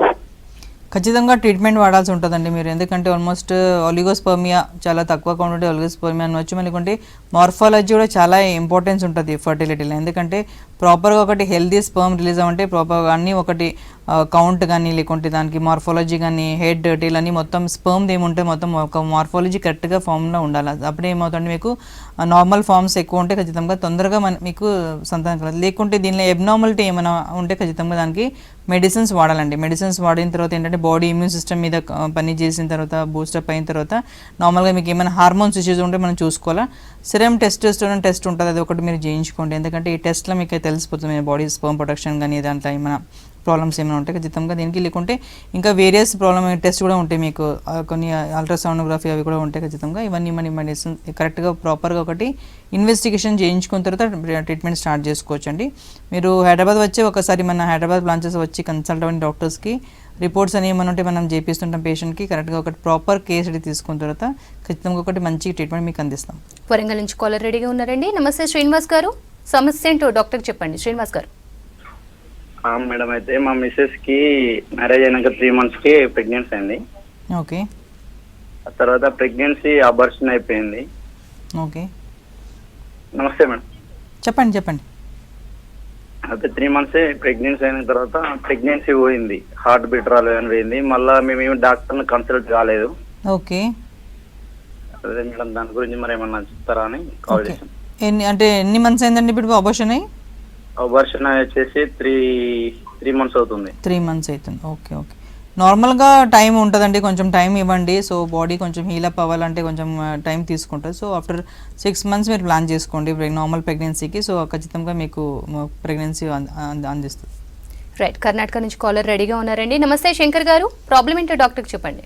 ఖచ్చితంగా ట్రీట్మెంట్ వాడాల్సి ఉంటుందండి మీరు. ఎందుకంటే ఆల్మోస్ట్ ఒలిగోస్పర్మియా చాలా తక్కువ కౌంట్ ఉంటే ఒలిగోస్పర్మియా అనవచ్చు. మనకుంటే మార్ఫాలజీ కూడా చాలా ఇంపార్టెన్స్ ఉంటుంది ఫర్టిలిటీలో. ఎందుకంటే ప్రాపర్గా ఒకటి హెల్దీ స్పర్మ్ రిలీజ్ అవ్వంటే ప్రాపర్గా అన్నీ ఒకటి కౌంట్ కానీ లేకుంటే దానికి మార్ఫాలజీ కానీ హెడ్ టైల్ అని మొత్తం స్పర్మ్ ఏముంటే మొత్తం ఒక మార్ఫాలజీ కరెక్ట్గా ఫామ్లో ఉండాలి. అప్పుడే ఏమవుతుంది మీకు నార్మల్ ఫామ్స్ ఎక్కువ ఉంటే ఖచ్చితంగా తొందరగా మీకు సంతానం కలదు. లేకుంటే దీనిలో ఎబ్నార్మాలిటీ ఏమైనా ఉంటే ఖచ్చితంగా దానికి మెడిసిన్స్ వాడాలండి. మెడిసిన్స్ వాడిన తర్వాత ఏంటంటే బాడీ ఇమ్యూన్ సిస్టమ్ మీద పని చేసిన తర్వాత బూస్టప్ అయిన తర్వాత నార్మల్గా మీకు ఏమైనా హార్మోన్స్ ఇష్యూస్ ఉంటే మనం చూసుకోవాలా. సిరమ్ టెస్టోస్టెరాన్ టెస్ట్ ఉంటుంది, అది ఒకటి మీరు చేయించుకోండి. ఎందుకంటే ఈ టెస్ట్లో మీకు తెలిసిపోతుంది బాడీ స్పర్మ్ ప్రొటెక్షన్ కానీ దాంట్లో ఏమైనా ప్రాబ్లమ్స్ ఏమైనా ఉంటాయి ఖచ్చితంగా దీనికి. లేకుంటే ఇంకా వేరియస్ ప్రాబ్లమ్ టెస్ట్ కూడా ఉంటాయి మీకు, కొన్ని అల్ట్రాసోనోగ్రఫీ అవి కూడా ఉంటాయి ఖచ్చితంగా. ఇవన్నీ మన మెడిసిన్ కరెక్ట్గా ప్రాపర్గా ఒకటి ఇన్వెస్టిగేషన్ చేయించుకున్న తర్వాత ట్రీట్మెంట్ స్టార్ట్ చేసుకోవచ్చు అండి. మీరు హైదరాబాద్ వచ్చి ఒకసారి మన హైదరాబాద్ బ్రాంచెస్ వచ్చి కన్సల్ట్ అవ్వండి డాక్టర్స్కి. రిపోర్ట్స్ అని ఏమైనా ఉంటే మనం చేపిస్తుంటాం పేషెంట్కి. కరెక్ట్గా ఒకటి ప్రాపర్ కేస్ తీసుకున్న తర్వాత ఖచ్చితంగా ఒకటి మంచి ట్రీట్మెంట్ మీకు అందిస్తాం. వరంగల్ నుంచి కాలర్ రెడీగా ఉన్నారండి. నమస్తే శ్రీనివాస్ గారు, సమస్య ఏంటో డాక్టర్ చెప్పండి. శ్రీనివాస్ గారు. మేడం, అయితే మా మిస్సెస్ కి మ్యారేజ్ అయినాక 3 months కి ప్రెగ్నెన్సీ అయింది. ఓకే. ఆ తర్వాత ప్రెగ్నెన్సీ అబార్షన్ అయిపోయింది. ఓకే, నమస్తే మేడం. చెప్పండి చెప్పండి. అయితే 3 months ప్రెగ్నెన్సీ అయిన తర్వాత ప్రెగ్నెన్సీ పోయింది, హార్ట్ బీట్ రాలేదని పోయింది. మళ్ళీ మేము డాక్టర్ని కన్సల్ట్ కాలేదు. ఓకే. అదే మేడం, దాని గురించి మరి ఏమన్నా చెప్తారా అని కాల్ చేశాను. ఎన్ని మంత్స్ అయిందండి ఇప్పుడు అబార్షన్ అయ్యి? అబార్షన్ వచ్చేసి 3 months అవుతుంది. 3 months అవుతుంది. Okay okay. నార్మల్గా టైం ఉంటుందండి, కొంచెం టైం ఇవ్వండి. సో బాడీ కొంచెం హీలప్ అవ్వాలంటే కొంచెం టైం తీసుకుంటుంది. సో ఆఫ్టర్ 6 months మీరు ప్లాన్ చేసుకోండి నార్మల్ ప్రెగ్నెన్సీకి. సో ఖచ్చితంగా మీకు ప్రెగ్నెన్సీ అందిస్తుంది. రైట్, కర్ణాటక నుంచి కాలర్ రెడీగా ఉన్నారండి. నమస్తే శంకర్ గారు, ప్రాబ్లం ఏంటో డాక్టర్కి చెప్పండి.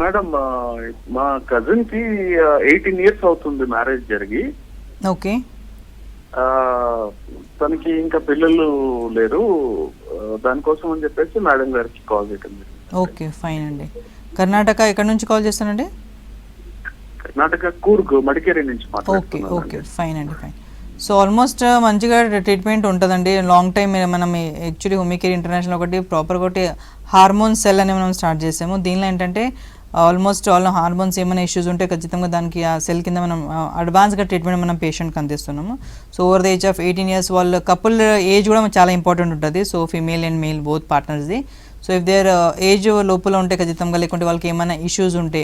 మేడం, మా కజిన్ కి 18 years అవుతుంది మ్యారేజ్ జరిగి. ఓకే. తనకి ఇంకా పిల్లలు లేరు, దానికోసం అని చెప్పేసి మేడం గారికి కాల్ చేయడం. ఓకే ఫైన్ అండి. కర్ణాటక ఎక్కడి నుంచి కాల్ చేస్తానండి? కర్ణాటక కూర్గ్ మడికేరి నుంచి ఓకే ఓకే ఫైన్ అండి ఫైన్. సో ఆల్మోస్ట్ మంచిగా ట్రీట్మెంట్ ఉంటుందండి లాంగ్ టైం. మనం యాక్చువల్లీ హోమికేర్ ఇంటర్నేషనల్ ఒకటి ప్రాపర్ ఒకటి హార్మోన్ సెల్ అని మనం స్టార్ట్ చేసాము. దీనిలో ఏంటంటే ఆల్మోస్ట్ ఆల్ హార్మోన్స్ ఏమైనా ఇష్యూస్ ఉంటే ఖచ్చితంగా దానికి ఆ సెల్ కింద మనం అడ్వాన్స్గా ట్రీట్మెంట్ మనం పేషెంట్కి అందిస్తున్నాము. So over the age of 18 years వాళ్ళ కపుల్ ఏజ్ కూడా చాలా ఇంపార్టెంట్ ఉంటుంది. So female and male both పార్ట్నర్స్ది. సో ఇఫ్ దేర్ ఏజ్ లోపల ఉంటే ఖచ్చితంగా, లేకుంటే వాళ్ళకి ఏమైనా ఇష్యూస్ ఉంటే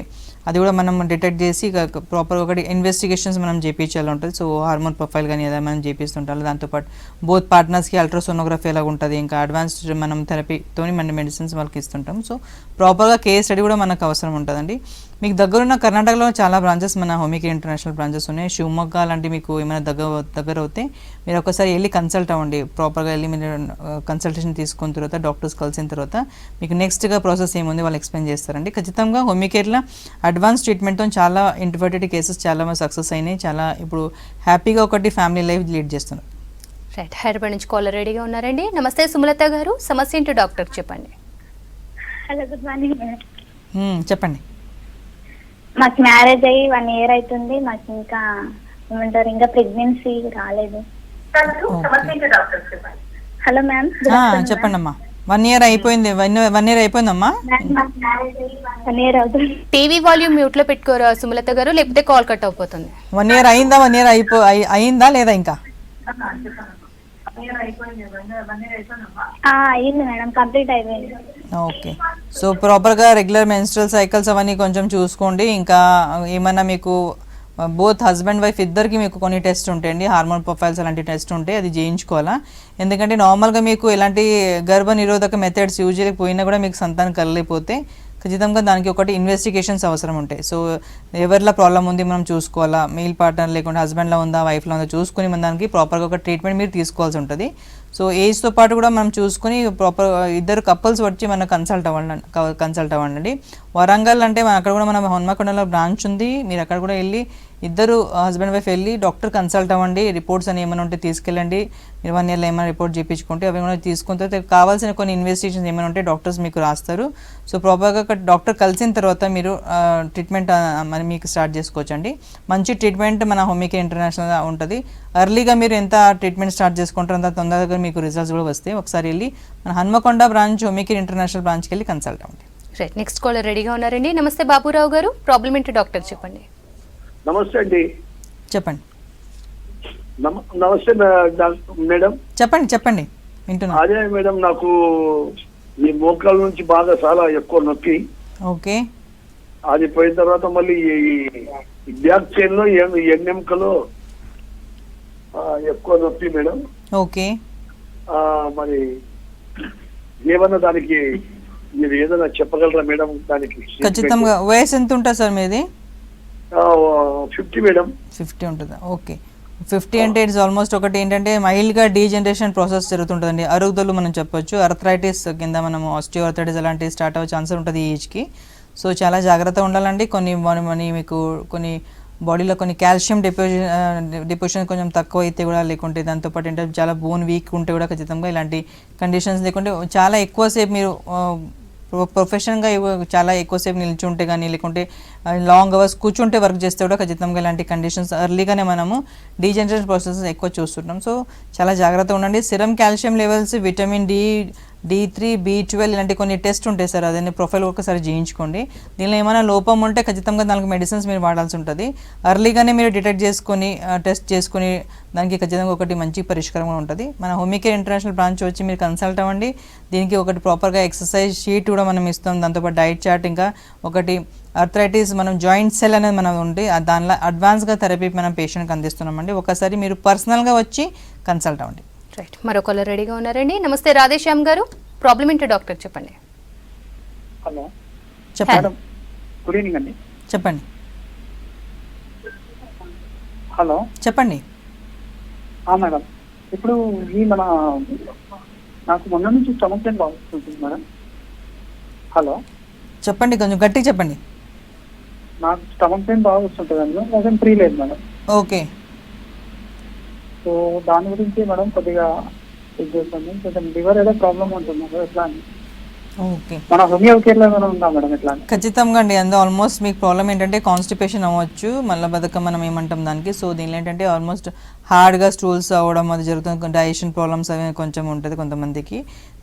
అది కూడా మనం డిటెక్ట్ చేసి ప్రాపర్ ఒకటి ఇన్వెస్టిగేషన్స్ మనం చేయించాలి ఉంటుంది. సో హార్మోన్ ప్రొఫైల్ కానీ ఏదైనా మనం చేపిస్తుంటారు. దాంతోపాటు బోత్ పార్ట్నర్స్కి అల్ట్రాసోనోగ్రఫీ ఎలాగ ఉంటుంది, ఇంకా అడ్వాన్స్డ్ మనం థెరపీతో మన మెడిసిన్స్ వాళ్ళకి ఇస్తుంటాం. సో ప్రాపర్గా కేస్ స్టడీ కూడా మనకు అవసరం ఉంటుందండి. మీకు దగ్గరున్న కర్ణాటకలో చాలా బ్రాంచెస్ మన హోమికేర్ ఇంటర్నేషనల్ బ్రాంచెస్ ఉన్నాయి. శివమొగ్గ లాంటి మీకు ఏమైనా దగ్గర అవుతే మీరు ఒకసారి వెళ్ళి కన్సల్ట్ అవ్వండి. ప్రాపర్గా వెళ్ళి మీరు కన్సల్టేషన్ తీసుకున్న తర్వాత డాక్టర్స్ కలిసిన తర్వాత మీకు నెక్స్ట్గా ప్రాసెస్ ఏముంది వాళ్ళు ఎక్స్ప్లెయిన్ చేస్తారండి. ఖచ్చితంగా హోమికేర్లో అడ్వాన్స్ ట్రీట్మెంట్తో చాలా ఇన్ఫర్టిలిటీ కేసెస్ చాలా సక్సెస్ అయినాయి. చాలా ఇప్పుడు హ్యాపీగా ఒకటి ఫ్యామిలీ లైఫ్ లీడ్ చేస్తున్నారు. రైట్, హైదరాబాద్ నుంచి కాలర్ రెడీగా ఉన్నారండి. నమస్తే సుమలత గారు, సమస్య ఏంటో డాక్టర్ చెప్పండి. Hello, good morning madam. చెప్పండి. మాకు మ్యారేజ్ అయ్యి 1 year అవుతుంది. మాకు ఇంకా ఏమంటారు, ఇంకా ప్రెగ్నెన్సీ రాలేదు. హలో మ్యామ్, చెప్పండి అమ్మా. 1 year అయిపోయింది. 1 year అయిపోయిందమ్మా. 1 year అవుతుంది. టీవీ వాల్యూమ్ మ్యూట్ లో పెట్టుకోరా సుమలత గారు, లేకపోతే కాల్ కట్ అయిపోతుంది. 1 year అయిందా? 1 year అయిందా లేదా ఇంకా? అయింది మేడం, కంప్లీట్ అయిపోయింది. ఓకే. సో ప్రాపర్గా రెగ్యులర్ మెన్స్ట్రల్ సైకిల్స్ అవన్నీ కొంచెం చూసుకోండి. ఇంకా ఏమైనా మీకు బోత్ హస్బెండ్ వైఫ్ ఇద్దరికి మీకు కొన్ని టెస్ట్ ఉంటాయండి, హార్మోన్ ప్రొఫైల్స్ అలాంటి టెస్ట్ ఉంటాయి, అది చేయించుకోవాలా. ఎందుకంటే నార్మల్గా మీకు ఎలాంటి గర్భ నిరోధక మెథడ్స్ యూజువల్లీ పోయినా కూడా మీకు సంతానం కలలేకపోతే ఖచ్చితంగా దానికి ఒకటి ఇన్వెస్టిగేషన్స్ అవసరం ఉంటాయి. సో ఎవరిలో ప్రాబ్లం ఉంది మనం చూసుకోవాలా, మెయిల్ పార్ట్నర్ లేకుంటే హస్బెండ్లో ఉందా వైఫ్లో ఉందా చూసుకుని మన దానికి ప్రాపర్గా ఒక ట్రీట్మెంట్ మీరు తీసుకోవాల్సి ఉంటుంది. సో ఏజ్తో పాటు కూడా మనం చూసుకుని ప్రాపర్ ఇద్దరు కపుల్స్ వచ్చి మనం కన్సల్ట్ అవ్వండి. వరంగల్ అంటే అక్కడ కూడా మన హన్మకొండలో బ్రాంచ్ ఉంది. మీరు అక్కడ కూడా వెళ్ళి ఇద్దరు హస్బెండ్ వైఫ్ వెళ్ళి డాక్టర్ కన్సల్ట్ అవ్వండి. రిపోర్ట్స్ అని ఏమైనా ఉంటే తీసుకెళ్ళండి. మీరు 1 yearలో ఏమైనా రిపోర్ట్ చేయించుకుంటే అవి కూడా తీసుకున్న తర్వాత కావాల్సిన కొన్ని ఇన్వెస్టిగేషన్స్ ఏమైనా ఉంటే డాక్టర్స్ మీకు రాస్తారు. సో ప్రాపర్గా డాక్టర్ కలిసిన తర్వాత మీరు ట్రీట్మెంట్ మరి మీకు స్టార్ట్ చేసుకోవచ్చండి. మంచి ట్రీట్మెంట్ మన హోమికేర్ ఇంటర్నేషనల్ ఉంటుంది. ఎర్లీగా మీరు ఎంత ట్రీట్మెంట్ స్టార్ట్ చేసుకుంటారో అంత తొందరగా మీకు రిజల్ట్స్ కూడా వస్తాయి. ఒకసారి వెళ్ళి మన హన్మకొండ బ్రాంచ్ హోమికేర్ ఇంటర్నేషనల్ బ్రాంచ్కి వెళ్ళి కన్సల్ట్ అవ్వండి. రైట్, నెక్స్ట్ కాలర్ రెడీగా ఉన్నారండి. నమస్తే బాబురావు గారు, ప్రాబ్లం ఏంటో డాక్టర్ చెప్పండి. నమస్తే అండి. చెప్పండి. నమస్తే మేడం. చెప్పండి వింటున్నా. అదే మేడం, నాకు ఈ మోకాల నుంచి బాగా చాలా ఎక్కువ నొప్పి. ఓకే. అది పోయిన తర్వాత మళ్ళీ ఈ బ్యాక్ చైన్ లో ఎన్నెముకలో ఎక్కువ నొప్పి మేడం. ఓకే. మరి ఏమన్నా దానికి మీరు ఏదైనా చెప్పగలరా మేడం? దానికి ఖచ్చితంగా. వయసు ఎంత ఉంటుంది సార్ మీది? 50 మేడం. 50 ఉంటుందా? ఓకే. 50 అంటే ఇట్స్ ఆల్మోస్ట్ ఒకటి ఏంటంటే మైల్డ్గా డీజనరేషన్ ప్రాసెస్ జరుగుతుంటుందండి. అరుగుదలు మనం చెప్పొచ్చు. అర్థరైటిస్ కింద మనం ఆస్టియోఆర్థరైటిస్ అలాంటివి స్టార్ట్ అవ్వే ఛాన్స్ ఉంటుంది ఈ ఏజ్కి. సో చాలా జాగ్రత్తగా ఉండాలండి. మీకు కొన్ని బాడీలో కొన్ని కాల్షియం డిపోజిషన్ కొంచెం తక్కువ అయితే కూడా, లేకుంటే దాంతోపాటు ఏంటంటే చాలా బోన్ వీక్ ఉంటే కూడా ఖచ్చితంగా ఇలాంటి కండిషన్స్ లేకుంటే చాలా ఎక్కువసేపు మీరు ప్రొఫెషన్గా చాలా ఎక్కువసేపు నిల్చుంటే కానీ, లేకుంటే లాంగ్ అవర్స్ కూర్చుంటే వర్క్ చేస్తే కూడా ఖచ్చితంగా ఇలాంటి కండిషన్స్ ఎర్లీగానే మనము డీజనరేషన్ ప్రాసెస్ ఎక్కువ చూస్తుంటాం. సో చాలా జాగ్రత్తగా ఉండండి. Serum calcium levels, vitamin D3, B12 ఇలాంటి కొన్ని టెస్ట్ ఉంటాయి సార్. అదే ప్రొఫైల్ ఒకసారి చేయించుకోండి. దీనిలో ఏమైనా లోపం ఉంటే ఖచ్చితంగా దానికి మెడిసిన్స్ మీరు వాడాల్సి ఉంటుంది. ఎర్లీగానే మీరు డిటెక్ట్ చేసుకొని టెస్ట్ చేసుకుని దానికి ఖచ్చితంగా ఒకటి మంచి పరిష్కారం ఉంటుంది. మన హోమికేర్ ఇంటర్నేషనల్ బ్రాంచ్ వచ్చి మీరు కన్సల్ట్ అవ్వండి. దీనికి ఒకటి ప్రాపర్గా ఎక్సర్సైజ్ షీట్ కూడా మనం ఇస్తాం. దాంతోపాటు డైట్ చార్ట్, ఇంకా ఒకటి అర్థరైటిస్ మనం జాయింట్ సెల్ అనేది మనం ఉంది, దానిలో అడ్వాన్స్గా థెరపీ మనం పేషెంట్కి అందిస్తున్నామండి. ఒకసారి మీరు పర్సనల్గా వచ్చి కన్సల్ట్ అవ్వండి. రైట్, మరో కాలర్ రెడీగా ఉన్నారండి. నమస్తే రాధేశ్యామ్ గారు, ప్రాబ్లం ఏంటో డాక్టర్ చెప్పండి. హలో, చెప్పండి. గుడ్ ఈవినింగ్ అండి. చెప్పండి. హలో, చెప్పండి. మేడం, ఇప్పుడు నాకు మొన్న నుంచి స్టమక్ పెయిన్ బాగుంటుంది మేడం. హలో, చెప్పండి, కొంచెం గట్టిగా చెప్పండి. నాకు స్టమక్ పెయిన్ బాగా వస్తుంటుందండి, కొంచెం ఫ్రీ లేదు మేడం. ఓకే. సో దాని గురించి మేడం కొద్దిగా చెక్ చేస్తాను. కొంచెం లివర్ ఏదో ప్రాబ్లం ఉంటుంది ఎట్లా అని. ఓకే. మన హోమియో కేర్లో ఏమైనా ఉందా మేడం ఎట్లా? ఖచ్చితంగా అండి. అందులో ఆల్మోస్ట్ మీకు ప్రాబ్లం ఏంటంటే కాన్స్టిపేషన్ అవ్వచ్చు, మళ్ళీ బతక మనం ఏమంటాం దానికి. సో దీనిలో ఏంటంటే ఆల్మోస్ట్ హార్డ్గా స్టూల్స్ అవ్వడం అది జరుగుతుంది, డైజెషన్ ప్రాబ్లమ్స్ అవి కొంచెం ఉంటుంది కొంతమందికి.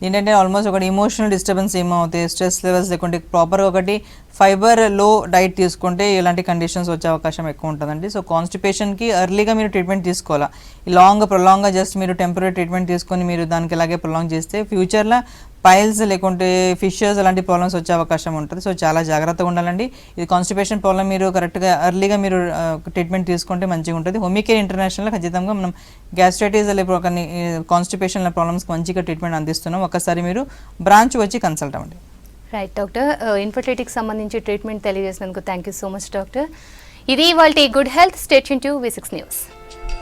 ఏంటంటే ఆల్మోస్ట్ ఒకటి ఇమోషనల్ డిస్టర్బెన్స్ ఏమవుతాయి, స్ట్రెస్ లెవెల్స్ లేకుంటే ప్రాపర్గా ఒకటి ఫైబర్ లో డైట్ తీసుకుంటే ఇలాంటి కండిషన్స్ వచ్చే అవకాశం ఎక్కువ ఉంటుందండి. సో కాన్స్టిపేషన్కి ఎర్లీగా మీరు ట్రీట్మెంట్ తీసుకోవాలా. ప్రొలాంగ్గా జస్ట్ మీరు టెంపరీ ట్రీట్మెంట్ తీసుకొని మీరు దానికి ఇలాగే ప్రొలాంగ్ చేస్తే ఫ్యూచర్లో పైల్స్ లేకుంటే ఫిషర్స్ అలాంటి ప్రాబ్లమ్స్ వచ్చే అవకాశం ఉంటుంది. సో చాలా జాగ్రత్తగా ఉండాలండి. ఇది కాన్స్టిపేషన్ ప్రాబ్లం మీరు కరెక్ట్గా ఎర్లీగా మీరు ట్రీట్మెంట్ తీసుకుంటే మంచిగా ఉంటుంది. హోమికేర్ ఇంటర్నేషనల్లో ఖచ్చితంగా మనం గ్యాస్ట్రైటిస్ లేకపోతే కాన్స్టిపేషన్ ప్రాబ్లమ్స్కి మంచిగా ట్రీట్మెంట్ అందిస్తున్నాం. ఒకసారి మీరు బ్రాంచ్ వచ్చి కన్సల్ట్ అవ్వండి. రైట్ డాక్టర్, ఇన్ఫర్టిలిటీకి సంబంధించి ట్రీట్మెంట్ తెలియజేసినందుకు thank you so much doctor. ఇది ఇవాల్టి good health. Stay tune to V6 news.